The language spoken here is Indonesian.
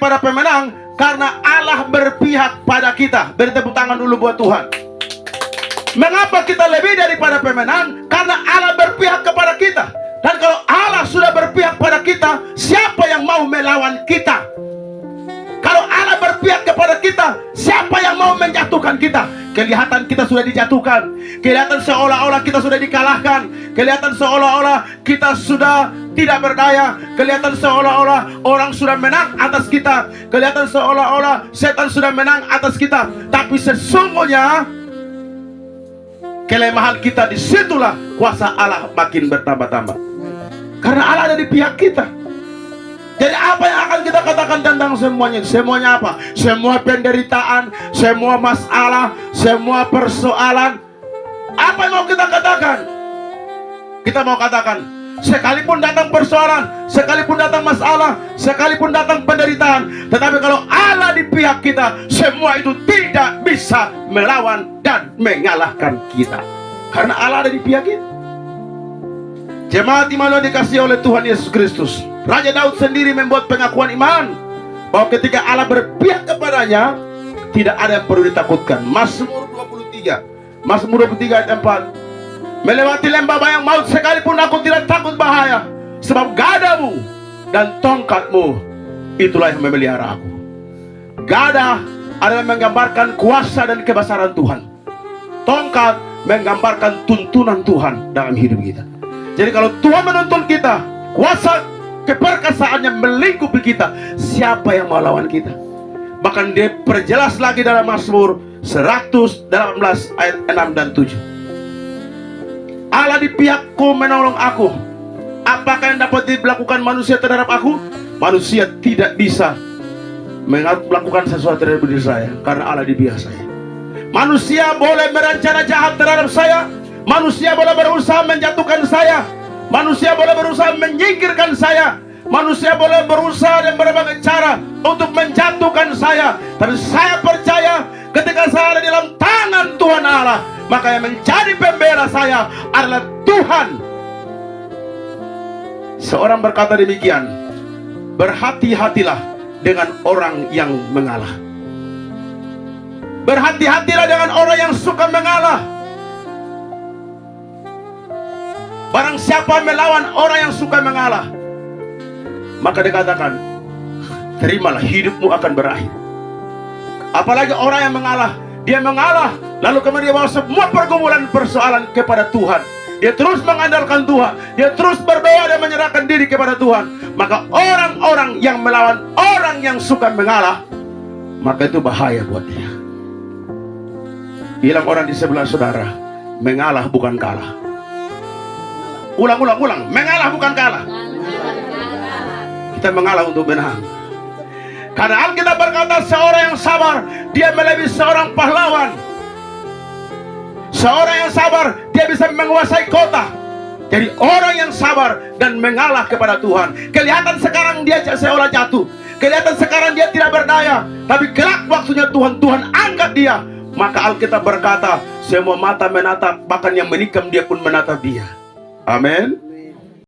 daripada pemenang karena Allah berpihak pada kita. Beri tepuk tangan dulu buat Tuhan. Mengapa kita lebih daripada pemenang? Karena Allah berpihak kepada kita. Dan kalau Allah sudah berpihak pada kita, siapa yang mau melawan kita? Kalau Allah berpihak kepada kita, siapa yang mau menjatuhkan kita? Kelihatan kita sudah dijatuhkan, kelihatan seolah-olah kita sudah dikalahkan, kelihatan seolah-olah kita sudah tidak berdaya, kelihatan seolah-olah orang sudah menang atas kita, kelihatan seolah-olah setan sudah menang atas kita. Tapi sesungguhnya kelemahan kita, disitulah kuasa Allah makin bertambah-tambah. Karena Allah ada di pihak kita. Jadi apa yang akan kita katakan tentang semuanya? Semuanya apa? Semua penderitaan, semua masalah, semua persoalan. Apa yang mau kita katakan? Kita mau katakan, sekalipun datang persoalan, sekalipun datang masalah, sekalipun datang penderitaan, tetapi kalau Allah di pihak kita, semua itu tidak bisa melawan dan mengalahkan kita. Karena Allah ada di pihak kita. Jemaat iman yang dikasihi oleh Tuhan Yesus Kristus, Raja Daud sendiri membuat pengakuan iman bahwa ketika Allah berpihak kepadanya, tidak ada yang perlu ditakutkan. Mazmur 23 ayat 4. Melewati lembah bayang maut sekalipun aku tidak takut bahaya, sebab gadamu dan tongkatmu itulah yang memelihara aku. Gada adalah menggambarkan kuasa dan kebesaran Tuhan. Tongkat menggambarkan tuntunan Tuhan dalam hidup kita. Jadi kalau Tuhan menuntun kita, kuasa keperkasaannya melingkupi kita, siapa yang mau lawan kita? Bahkan dia perjelas lagi dalam Mazmur 118 ayat 6 dan 7. Allah di pihakku menolong aku. Apakah yang dapat dilakukan manusia terhadap aku? Manusia tidak bisa melakukan sesuatu terhadap diri saya, karena Allah di pihak saya. Manusia boleh merencana jahat terhadap saya, manusia boleh berusaha menjatuhkan saya, manusia boleh berusaha menyingkirkan saya, manusia boleh berusaha dan berbagai cara untuk menjatuhkan saya. Tapi saya percaya ketika saya ada di dalam tangan Tuhan Allah, maka yang menjadi pembela saya adalah Tuhan. Seorang berkata demikian, berhati-hatilah dengan orang yang mengalah. Berhati-hatilah dengan orang yang suka mengalah. Barang siapa melawan orang yang suka mengalah, maka dikatakan, terimalah, hidupmu akan berakhir. Apalagi orang yang mengalah, dia mengalah lalu kemudian dia bawa semua pergumulan persoalan kepada Tuhan. Dia terus mengandalkan Tuhan, dia terus berdoa dan menyerahkan diri kepada Tuhan. Maka orang-orang yang melawan orang yang suka mengalah, maka itu bahaya buat dia. Bilang orang di sebelah saudara, mengalah bukan kalah. Ulang, mengalah bukan kalah. Kita mengalah untuk menang. Karena Alkitab berkata, seorang yang sabar, dia melebihi seorang pahlawan. Seorang yang sabar, dia bisa menguasai kota. Jadi orang yang sabar dan mengalah kepada Tuhan, kelihatan sekarang dia seolah jatuh, kelihatan sekarang dia tidak berdaya, tapi kelak waktunya Tuhan angkat dia. Maka Alkitab berkata, semua mata menatap, bahkan yang menikam dia pun menatap dia. Amin.